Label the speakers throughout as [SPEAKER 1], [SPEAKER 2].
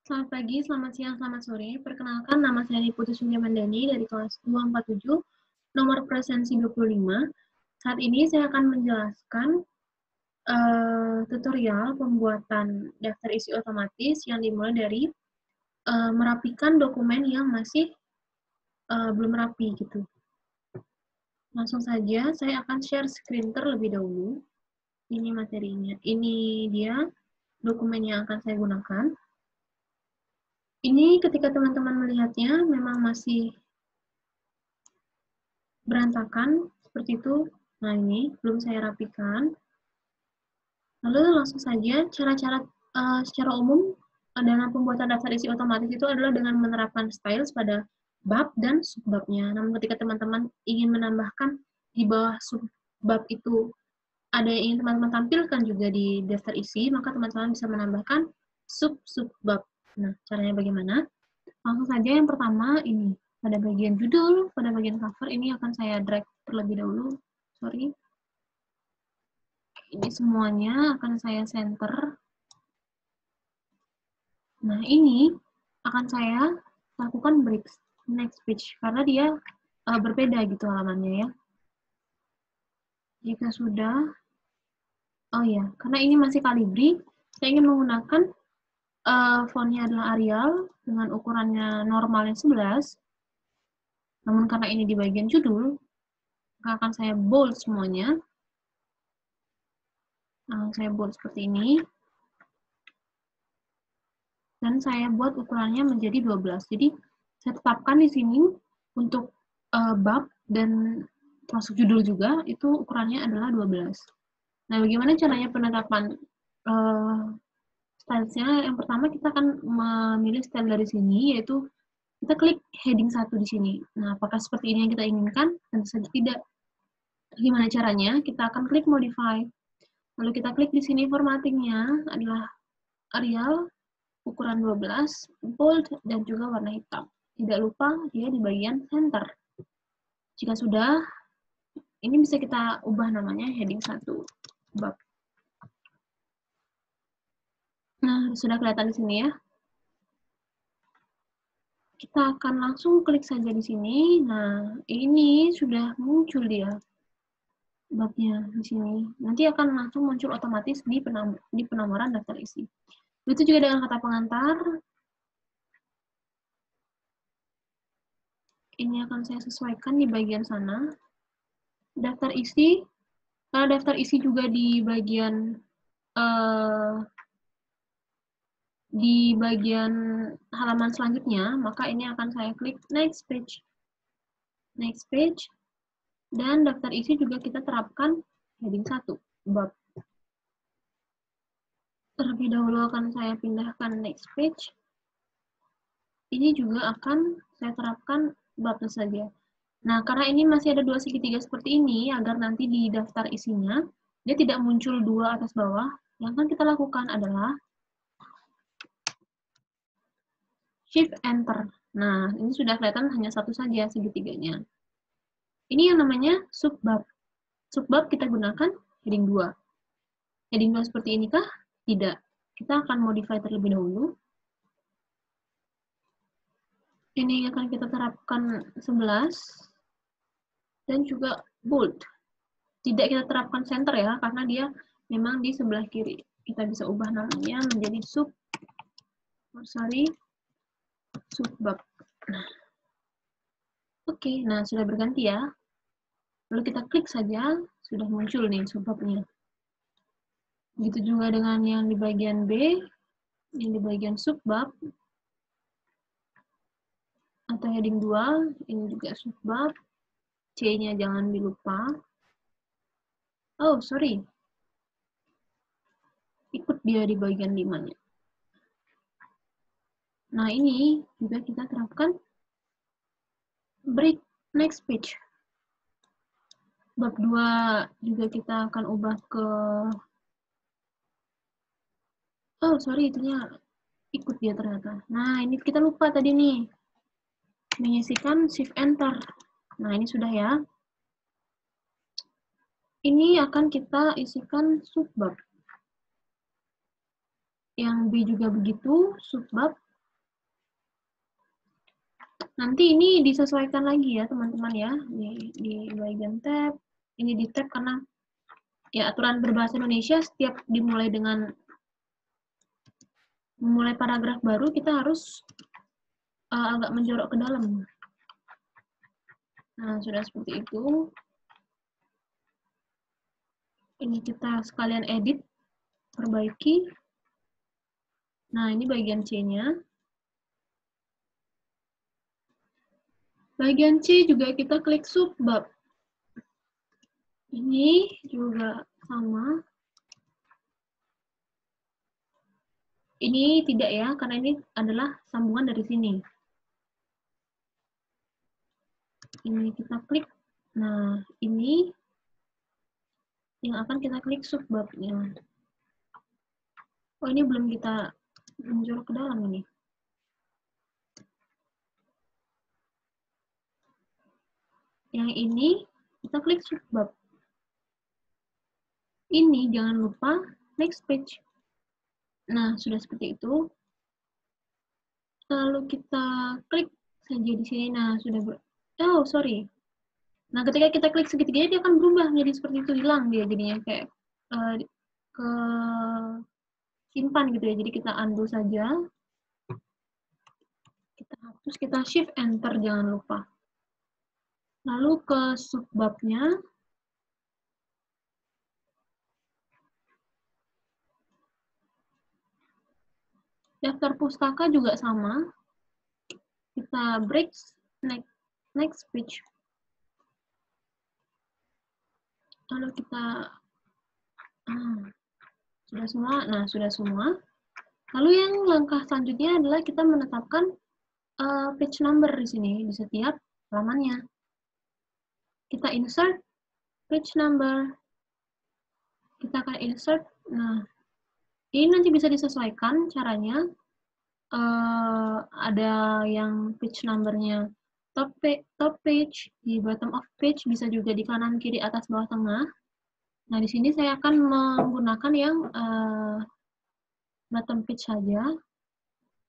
[SPEAKER 1] Selamat pagi, selamat siang, selamat sore. Perkenalkan, nama saya Niputu Suryamandani dari kelas 247, nomor presensi 25. Saat ini saya akan menjelaskan tutorial pembuatan daftar isi otomatis yang dimulai dari merapikan dokumen yang masih belum rapi gitu. Langsung saja, saya akan share screen terlebih dahulu. Ini materinya. Ini dia dokumen yang akan saya gunakan. Ini ketika teman-teman melihatnya memang masih berantakan seperti itu. Nah, ini belum saya rapikan. Lalu langsung saja cara-cara secara umum dalam pembuatan daftar isi otomatis itu adalah dengan menerapkan styles pada bab dan subbabnya. Namun ketika teman-teman ingin menambahkan di bawah subbab itu ada yang ingin teman-teman tampilkan juga di daftar isi, maka teman-teman bisa menambahkan sub-subbab. Nah, caranya bagaimana? Langsung saja yang pertama ini, pada bagian judul, pada bagian cover, ini akan saya drag terlebih dahulu. Sorry. Ini semuanya akan saya center. Nah, ini akan saya lakukan break next page, karena dia berbeda gitu halamannya ya. Jika sudah, oh ya, karena ini masih Calibri, saya ingin menggunakan fontnya adalah Arial dengan ukurannya normalnya 11. Namun karena ini di bagian judul, maka akan saya bold semuanya. Nah, saya bold seperti ini. Dan saya buat ukurannya menjadi 12. Jadi, saya tetapkan di sini untuk bab dan termasuk judul juga, itu ukurannya adalah 12. Nah, bagaimana caranya penetapan stylesnya? Yang pertama, kita akan memilih style dari sini, yaitu kita klik heading 1 di sini. Nah, apakah seperti ini yang kita inginkan? Tentu saja tidak. Gimana caranya? Kita akan klik modify. Lalu kita klik di sini formattingnya adalah Arial, ukuran 12, bold, dan juga warna hitam. Tidak lupa dia di bagian center. Jika sudah, ini bisa kita ubah namanya heading 1 bab. Nah, sudah kelihatan di sini ya. Kita akan langsung klik saja di sini. Nah, ini sudah muncul dia babnya di sini. Nanti akan langsung muncul otomatis di penomoran daftar isi. Begitu juga dengan kata pengantar. Ini akan saya sesuaikan di bagian sana. Daftar isi, kalau daftar isi juga di bagian halaman selanjutnya, maka ini akan saya klik next page. Next page. Dan daftar isi juga kita terapkan heading 1, bab. Terlebih dahulu akan saya pindahkan next page. Ini juga akan saya terapkan babnya saja. Nah, karena ini masih ada dua segitiga seperti ini, agar nanti di daftar isinya, dia tidak muncul dua atas bawah, yang akan kita lakukan adalah Shift Enter. Nah, ini sudah kelihatan hanya satu saja segitiganya. Ini yang namanya subbab. Subbab kita gunakan heading 2. Heading 2 seperti ini kah? Tidak. Kita akan modify terlebih dahulu. Ini akan kita terapkan 11. Dan juga bold. Tidak kita terapkan center ya, karena dia memang di sebelah kiri. Kita bisa ubah namanya menjadi subbab. Nah. Oke, nah sudah berganti ya. Lalu kita klik saja, sudah muncul nih subbabnya. Begitu juga dengan yang di bagian B, yang di bagian subbab, atau heading 2, ini juga subbab. C-nya jangan dilupa. Oh, sorry. Ikut dia di bagian 5-nya. Nah, ini juga kita terapkan break next page. Bab 2 juga kita akan ubah ke... Oh, sorry, itunya ikut dia ternyata. Nah, ini kita lupa tadi nih. Mengisikan shift enter. Nah, ini sudah ya. Ini akan kita isikan subbab. Yang B juga begitu, subbab. Nanti ini disesuaikan lagi ya teman-teman ya, di bagian tab. Ini di tab karena ya aturan berbahasa Indonesia setiap dimulai dengan memulai paragraf baru kita harus agak menjorok ke dalam. Nah, sudah seperti itu. Ini kita sekalian edit, perbaiki. Nah, ini bagian C-nya. Bagian C juga kita klik subbab. Ini juga sama. Ini tidak ya, karena ini adalah sambungan dari sini. Ini kita klik. Nah, ini yang akan kita klik subbabnya. Oh, ini belum kita menjorok ke dalam ini. Yang ini kita klik subbab. Ini jangan lupa next page. Nah, sudah seperti itu. Lalu kita klik saja di sini. Nah, sudah oh, sorry. Nah, ketika kita klik segitiganya dia akan berubah menjadi seperti itu, hilang dia jadinya kayak ke simpan gitu ya. Jadi kita undo saja. Kita hapus, kita shift enter jangan lupa. Lalu ke subbabnya. Daftar pustaka juga sama. Kita break next page. Lalu kita sudah semua. Nah, sudah semua. Lalu yang langkah selanjutnya adalah kita menetapkan page number di sini di setiap halamannya. Kita insert page number. Kita akan insert. Nah, ini nanti bisa disesuaikan caranya. Ada yang page numbernya top page, di bottom of page, bisa juga di kanan, kiri, atas, bawah, tengah. Nah, di sini saya akan menggunakan yang bottom page saja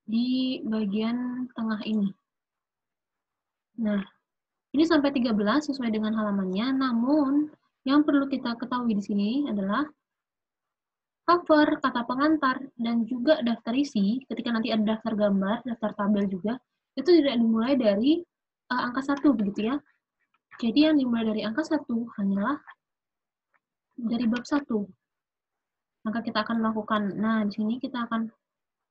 [SPEAKER 1] di bagian tengah ini. Nah, ini sampai 13 sesuai dengan halamannya, namun yang perlu kita ketahui di sini adalah cover, kata pengantar, dan juga daftar isi, ketika nanti ada daftar gambar, daftar tabel juga, itu tidak dimulai dari angka 1, begitu ya. Jadi yang dimulai dari angka 1 hanyalah dari bab 1. Maka kita akan melakukan, nah di sini kita akan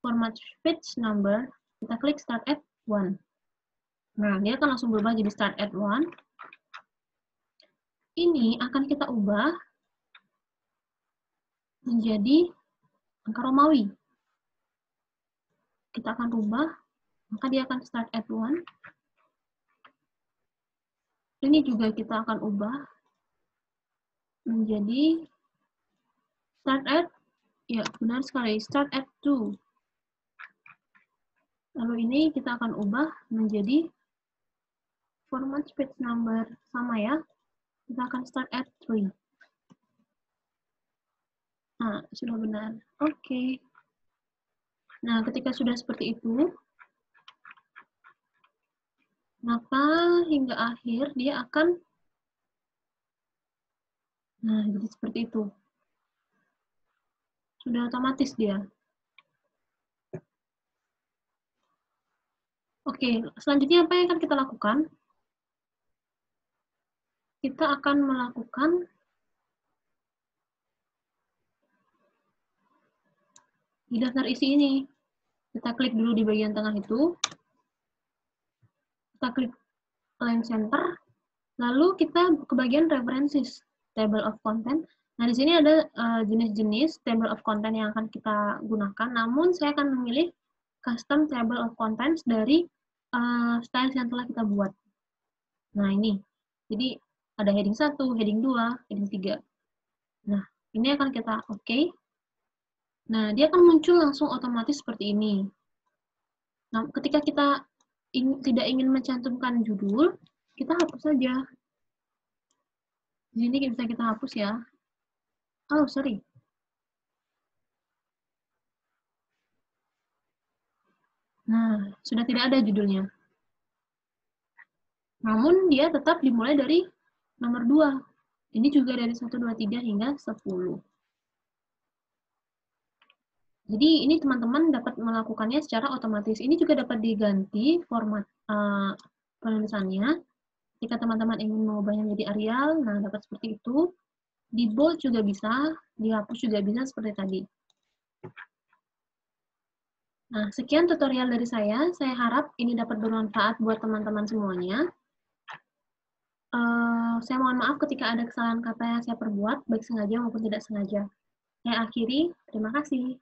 [SPEAKER 1] format page number, kita klik start at 1. Nah, dia akan langsung berubah jadi start at 1. Ini akan kita ubah menjadi angka Romawi. Kita akan rubah, maka dia akan start at 1. Ini juga kita akan ubah menjadi start at, ya benar sekali, start at 2. Lalu ini kita akan ubah menjadi format page number, sama ya. Kita akan start at 3. Nah, sudah benar. Oke. Nah, ketika sudah seperti itu, maka hingga akhir dia akan, nah, jadi seperti itu. Sudah otomatis dia. Oke, selanjutnya apa yang akan kita lakukan? Kita akan melakukan di daftar isi ini. Kita klik dulu di bagian tengah itu. Kita klik align center. Lalu kita ke bagian references, table of content. Nah, di sini ada jenis-jenis table of content yang akan kita gunakan. Namun, saya akan memilih custom table of contents dari style yang telah kita buat. Nah, ini. Jadi, ada heading 1, heading 2, heading 3. Nah, ini akan kita oke. Nah, dia akan muncul langsung otomatis seperti ini. Nah, ketika kita tidak ingin mencantumkan judul, kita hapus saja. Di sini bisa kita hapus ya. Oh, sorry. Nah, sudah tidak ada judulnya. Namun dia tetap dimulai dari nomor 2. Ini juga dari 1, 2, 3 hingga 10. Jadi ini teman-teman dapat melakukannya secara otomatis. Ini juga dapat diganti format penulisannya. Jika teman-teman ingin mengubahnya menjadi Arial, nah dapat seperti itu. Di bold juga bisa, dihapus juga bisa seperti tadi. Nah, sekian tutorial dari saya. Saya harap ini dapat bermanfaat buat teman-teman semuanya. Saya mohon maaf ketika ada kesalahan kata yang saya perbuat, baik sengaja maupun tidak sengaja. Saya akhiri, terima kasih.